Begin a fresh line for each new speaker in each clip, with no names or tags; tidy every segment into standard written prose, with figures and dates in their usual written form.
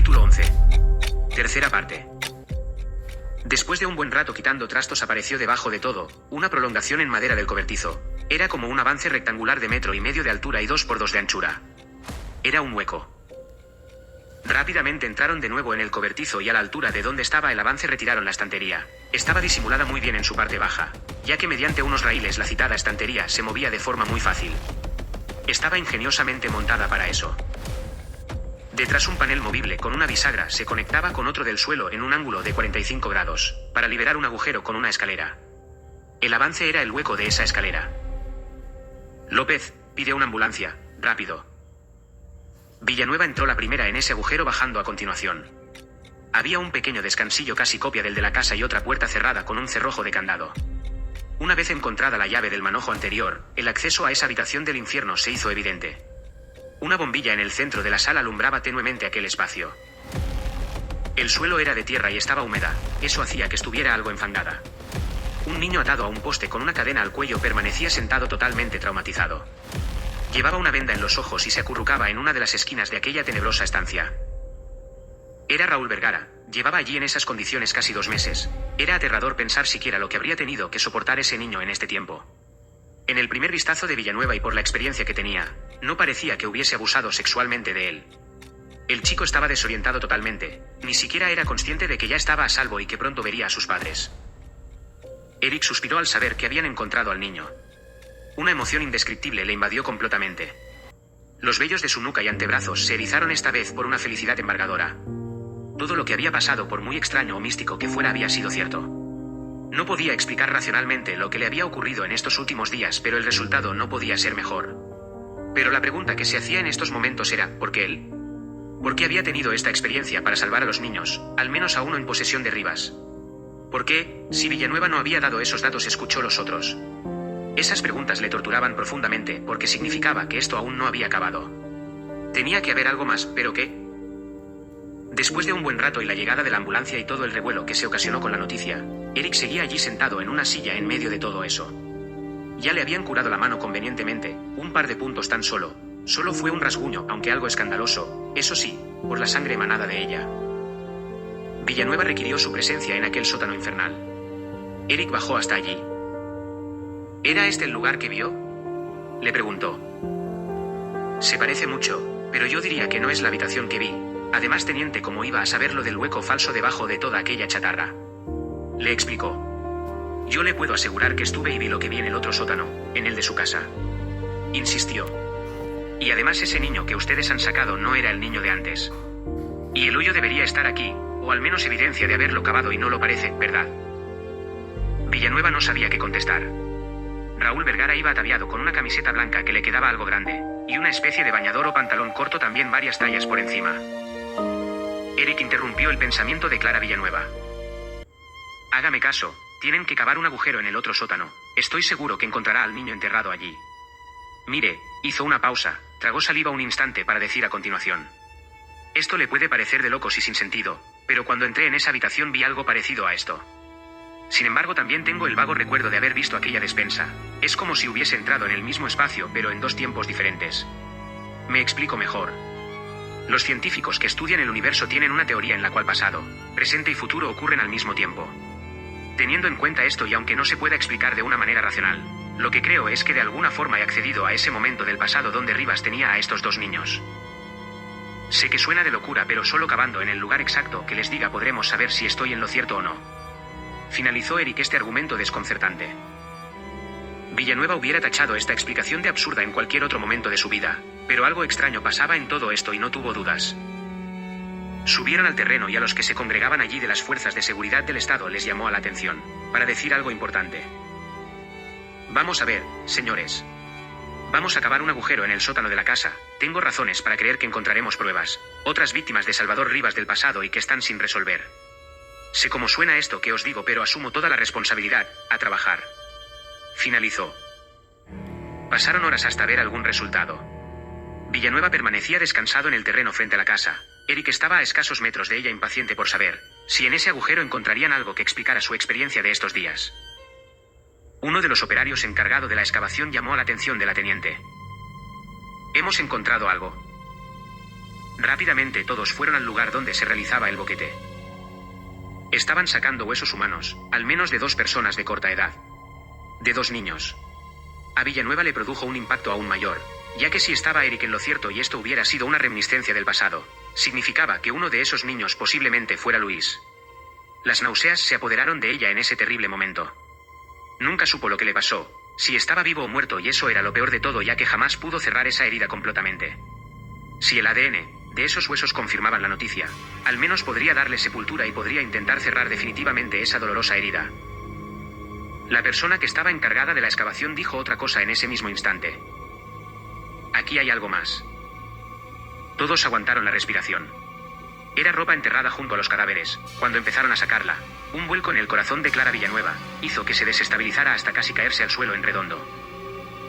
Capítulo 11. Tercera parte. Después de un buen rato quitando trastos apareció debajo de todo, una prolongación en madera del cobertizo. Era como un avance rectangular de 1,5 metros de altura y 2 por 2 de anchura. Era un hueco. Rápidamente entraron de nuevo en el cobertizo y a la altura de donde estaba el avance retiraron la estantería. Estaba disimulada muy bien en su parte baja, ya que mediante unos raíles la citada estantería se movía de forma muy fácil. Estaba ingeniosamente montada para eso. Detrás un panel movible con una bisagra se conectaba con otro del suelo en un ángulo de 45 grados, para liberar un agujero con una escalera. El avance era el hueco de esa escalera. López, pide una ambulancia, rápido. Villanueva entró la primera en ese agujero bajando a continuación. Había un pequeño descansillo casi copia del de la casa y otra puerta cerrada con un cerrojo de candado. Una vez encontrada la llave del manojo anterior, el acceso a esa habitación del infierno se hizo evidente. Una bombilla en el centro de la sala alumbraba tenuemente aquel espacio. El suelo era de tierra y estaba húmeda, eso hacía que estuviera algo enfangada. Un niño atado a un poste con una cadena al cuello permanecía sentado totalmente traumatizado. Llevaba una venda en los ojos y se acurrucaba en una de las esquinas de aquella tenebrosa estancia. Era Raúl Vergara, llevaba allí en esas condiciones casi 2 meses. Era aterrador pensar siquiera lo que habría tenido que soportar ese niño en este tiempo. En el primer vistazo de Villanueva y por la experiencia que tenía, no parecía que hubiese abusado sexualmente de él. El chico estaba desorientado totalmente, ni siquiera era consciente de que ya estaba a salvo y que pronto vería a sus padres. Eric suspiró al saber que habían encontrado al niño. Una emoción indescriptible le invadió completamente. Los vellos de su nuca y antebrazos se erizaron esta vez por una felicidad embargadora. Todo lo que había pasado, por muy extraño o místico que fuera, había sido cierto. No podía explicar racionalmente lo que le había ocurrido en estos últimos días, pero el resultado no podía ser mejor. Pero la pregunta que se hacía en estos momentos era, ¿por qué él? ¿Por qué había tenido esta experiencia para salvar a los niños, al menos a uno en posesión de Rivas? ¿Por qué, si Villanueva no había dado esos datos, escuchó los otros? Esas preguntas le torturaban profundamente, porque significaba que esto aún no había acabado. Tenía que haber algo más, ¿pero qué? Después de un buen rato y la llegada de la ambulancia y todo el revuelo que se ocasionó con la noticia, Eric seguía allí sentado en una silla en medio de todo eso. Ya le habían curado la mano convenientemente, un par de puntos tan solo. Solo fue un rasguño, aunque algo escandaloso, eso sí, por la sangre emanada de ella. Villanueva requirió su presencia en aquel sótano infernal. Eric bajó hasta allí. ¿Era este el lugar que vio?, le preguntó. Se parece mucho, pero yo diría que no es la habitación que vi. Además, teniente, ¿cómo iba a saber lo del hueco falso debajo de toda aquella chatarra?, le explicó. Yo le puedo asegurar que estuve y vi lo que vi en el otro sótano, en el de su casa, insistió. Y además ese niño que ustedes han sacado no era el niño de antes. Y el hoyo debería estar aquí, o al menos evidencia de haberlo cavado, y no lo parece, ¿verdad? Villanueva no sabía qué contestar. Raúl Vergara iba ataviado con una camiseta blanca que le quedaba algo grande, y una especie de bañador o pantalón corto también varias tallas por encima. Eric interrumpió el pensamiento de Clara Villanueva. Hágame caso, tienen que cavar un agujero en el otro sótano. Estoy seguro que encontrará al niño enterrado allí. Mire, hizo una pausa, tragó saliva un instante para decir a continuación. Esto le puede parecer de locos y sin sentido, pero cuando entré en esa habitación vi algo parecido a esto. Sin embargo, también tengo el vago recuerdo de haber visto aquella despensa. Es como si hubiese entrado en el mismo espacio, pero en 2 tiempos diferentes. Me explico mejor. Los científicos que estudian el universo tienen una teoría en la cual pasado, presente y futuro ocurren al mismo tiempo. Teniendo en cuenta esto, y aunque no se pueda explicar de una manera racional, lo que creo es que de alguna forma he accedido a ese momento del pasado donde Rivas tenía a estos 2 niños. Sé que suena de locura, pero solo cavando en el lugar exacto que les diga podremos saber si estoy en lo cierto o no. Finalizó Eric este argumento desconcertante. Villanueva hubiera tachado esta explicación de absurda en cualquier otro momento de su vida, pero algo extraño pasaba en todo esto y no tuvo dudas. Subieron al terreno y a los que se congregaban allí de las fuerzas de seguridad del Estado les llamó a la atención, para decir algo importante. Vamos a ver, señores. Vamos a cavar un agujero en el sótano de la casa. Tengo razones para creer que encontraremos pruebas, otras víctimas de Salvador Rivas del pasado y que están sin resolver. Sé cómo suena esto que os digo, pero asumo toda la responsabilidad. A trabajar. Finalizó. Pasaron horas hasta ver algún resultado. Villanueva permanecía descansado en el terreno frente a la casa. Eric estaba a escasos metros de ella, impaciente por saber si en ese agujero encontrarían algo que explicara su experiencia de estos días. Uno de los operarios encargado de la excavación llamó a la atención de la teniente. Hemos encontrado algo. Rápidamente todos fueron al lugar donde se realizaba el boquete. Estaban sacando huesos humanos, al menos de 2 personas de corta edad. De 2 niños. A Villanueva le produjo un impacto aún mayor, ya que si estaba Eric en lo cierto y esto hubiera sido una reminiscencia del pasado, significaba que uno de esos niños posiblemente fuera Luis. Las náuseas se apoderaron de ella en ese terrible momento. Nunca supo lo que le pasó, si estaba vivo o muerto, y eso era lo peor de todo, ya que jamás pudo cerrar esa herida completamente. Si el ADN de esos huesos confirmaban la noticia, al menos podría darle sepultura y podría intentar cerrar definitivamente esa dolorosa herida. La persona que estaba encargada de la excavación dijo otra cosa en ese mismo instante. Aquí hay algo más. Todos aguantaron la respiración. Era ropa enterrada junto a los cadáveres. Cuando empezaron a sacarla, un vuelco en el corazón de Clara Villanueva hizo que se desestabilizara hasta casi caerse al suelo en redondo.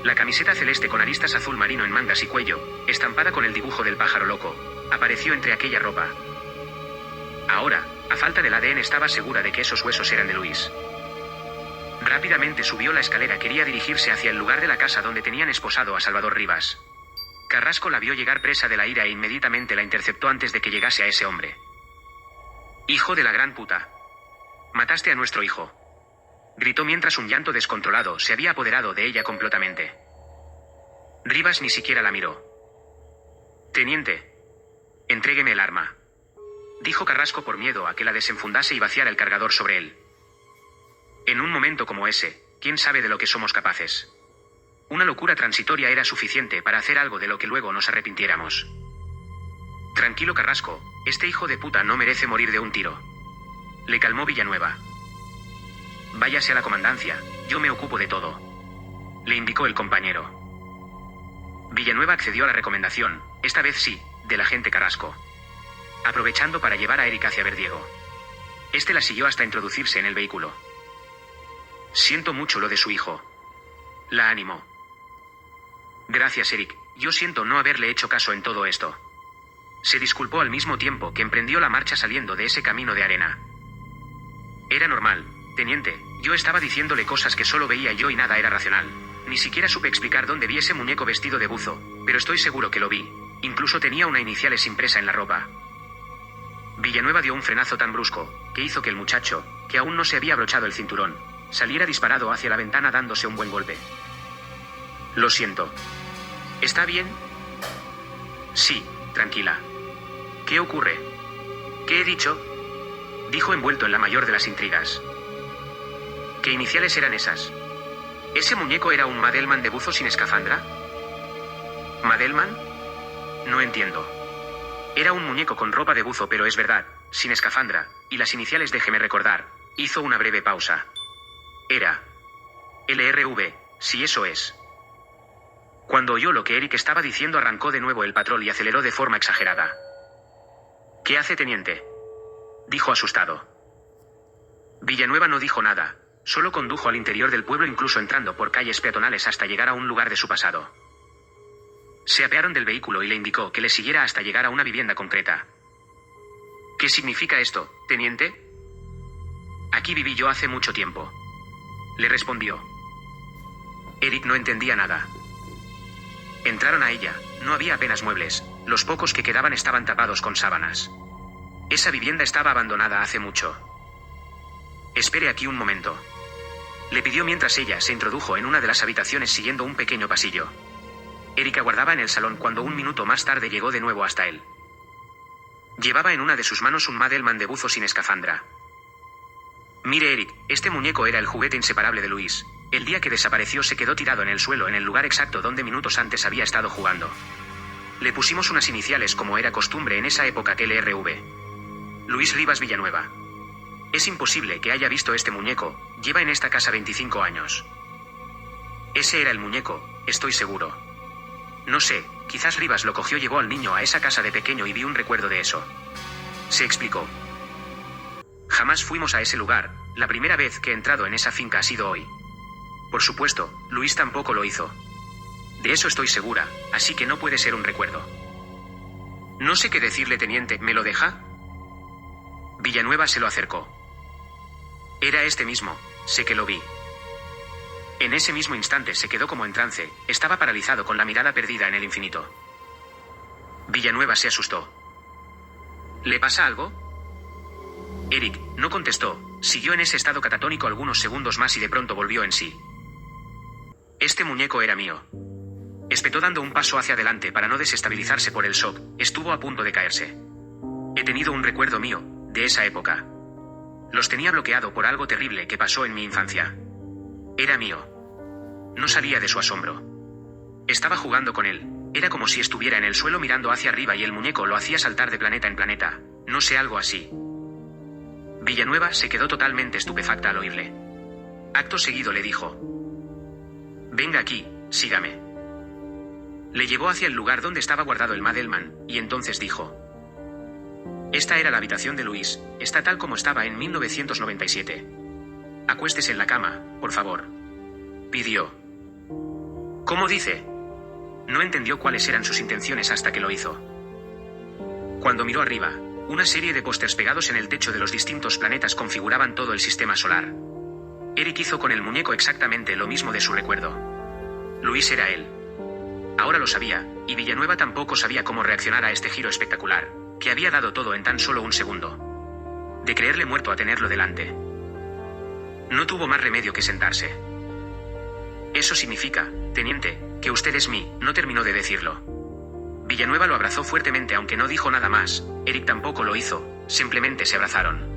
La camiseta celeste con aristas azul marino en mangas y cuello, estampada con el dibujo del pájaro loco, apareció entre aquella ropa. Ahora, a falta del ADN, estaba segura de que esos huesos eran de Luis. Rápidamente subió la escalera, quería dirigirse hacia el lugar de la casa donde tenían esposado a Salvador Rivas. Carrasco la vio llegar presa de la ira e inmediatamente la interceptó antes de que llegase a ese hombre. «Hijo de la gran puta. Mataste a nuestro hijo», gritó mientras un llanto descontrolado se había apoderado de ella completamente. Rivas ni siquiera la miró. «Teniente, entrégueme el arma», dijo Carrasco por miedo a que la desenfundase y vaciara el cargador sobre él. En un momento como ese, ¿quién sabe de lo que somos capaces? Una locura transitoria era suficiente para hacer algo de lo que luego nos arrepintiéramos. Tranquilo, Carrasco, este hijo de puta no merece morir de un tiro. Le calmó Villanueva. Váyase a la comandancia, yo me ocupo de todo, le indicó el compañero. Villanueva accedió a la recomendación, esta vez sí, del agente Carrasco, aprovechando para llevar a Eric hacia Verdiego. Este la siguió hasta introducirse en el vehículo. Siento mucho lo de su hijo. La animó. Gracias, Eric, yo siento no haberle hecho caso en todo esto. Se disculpó al mismo tiempo que emprendió la marcha saliendo de ese camino de arena. Era normal, teniente, yo estaba diciéndole cosas que solo veía yo y nada era racional. Ni siquiera supe explicar dónde vi ese muñeco vestido de buzo, pero estoy seguro que lo vi. Incluso tenía una iniciales impresa en la ropa. Villanueva dio un frenazo tan brusco, que hizo que el muchacho, que aún no se había abrochado el cinturón, saliera disparado hacia la ventana dándose un buen golpe. Lo siento. ¿Está bien? Sí, tranquila. ¿Qué ocurre? ¿Qué he dicho? Dijo envuelto en la mayor de las intrigas. ¿Qué iniciales eran esas? ¿Ese muñeco era un Madelman de buzo sin escafandra? ¿Madelman? No entiendo. Era un muñeco con ropa de buzo, pero es verdad, sin escafandra, y las iniciales, déjeme recordar. Hizo una breve pausa. Era LRV, si eso es. Cuando oyó lo que Eric estaba diciendo, arrancó de nuevo el patrón y aceleró de forma exagerada. ¿Qué hace, teniente?, dijo asustado. Villanueva no dijo nada, solo condujo al interior del pueblo, incluso entrando por calles peatonales hasta llegar a un lugar de su pasado. Se apearon del vehículo y le indicó que le siguiera hasta llegar a una vivienda concreta. ¿Qué significa esto, teniente? Aquí viví yo hace mucho tiempo, le respondió. Eric no entendía nada. Entraron a ella, no había apenas muebles, los pocos que quedaban estaban tapados con sábanas. Esa vivienda estaba abandonada hace mucho. Espere aquí un momento, le pidió mientras ella se introdujo en una de las habitaciones siguiendo un pequeño pasillo. Eric aguardaba en el salón cuando un minuto más tarde llegó de nuevo hasta él. Llevaba en una de sus manos un Madelman de buzo sin escafandra. Mire, Eric, este muñeco era el juguete inseparable de Luis. El día que desapareció se quedó tirado en el suelo en el lugar exacto donde minutos antes había estado jugando. Le pusimos unas iniciales como era costumbre en esa época, LRV. Luis Rivas Villanueva. Es imposible que haya visto este muñeco, lleva en esta casa 25 años. Ese era el muñeco, estoy seguro. No sé, quizás Rivas lo cogió, llevó al niño a esa casa de pequeño y vi un recuerdo de eso. Se explicó. Jamás fuimos a ese lugar, la primera vez que he entrado en esa finca ha sido hoy. Por supuesto, Luis tampoco lo hizo. De eso estoy segura, así que no puede ser un recuerdo. No sé qué decirle, teniente, ¿me lo deja? Villanueva se lo acercó. Era este mismo, sé que lo vi. En ese mismo instante se quedó como en trance, estaba paralizado con la mirada perdida en el infinito. Villanueva se asustó. ¿Le pasa algo? Eric no contestó, siguió en ese estado catatónico algunos segundos más y de pronto volvió en sí. Este muñeco era mío. Espetó dando un paso hacia adelante para no desestabilizarse por el shock, estuvo a punto de caerse. He tenido un recuerdo mío, de esa época. Los tenía bloqueado por algo terrible que pasó en mi infancia. Era mío. No salía de su asombro. Estaba jugando con él, era como si estuviera en el suelo mirando hacia arriba y el muñeco lo hacía saltar de planeta en planeta, no sé, algo así. Villanueva se quedó totalmente estupefacta al oírle. Acto seguido le dijo: venga aquí, sígame. Le llevó hacia el lugar donde estaba guardado el Madelman, y entonces dijo: esta era la habitación de Luis, está tal como estaba en 1997. Acuéstese en la cama, por favor. Pidió. ¿Cómo dice? No entendió cuáles eran sus intenciones hasta que lo hizo. Cuando miró arriba, una serie de pósters pegados en el techo de los distintos planetas configuraban todo el sistema solar. Eric hizo con el muñeco exactamente lo mismo de su recuerdo. Luis era él. Ahora lo sabía, y Villanueva tampoco sabía cómo reaccionar a este giro espectacular, que había dado todo en tan solo un segundo. De creerle muerto a tenerlo delante. No tuvo más remedio que sentarse. Eso significa, teniente, que usted es mí, no terminó de decirlo. Villanueva lo abrazó fuertemente aunque no dijo nada más, Eric tampoco lo hizo, simplemente se abrazaron.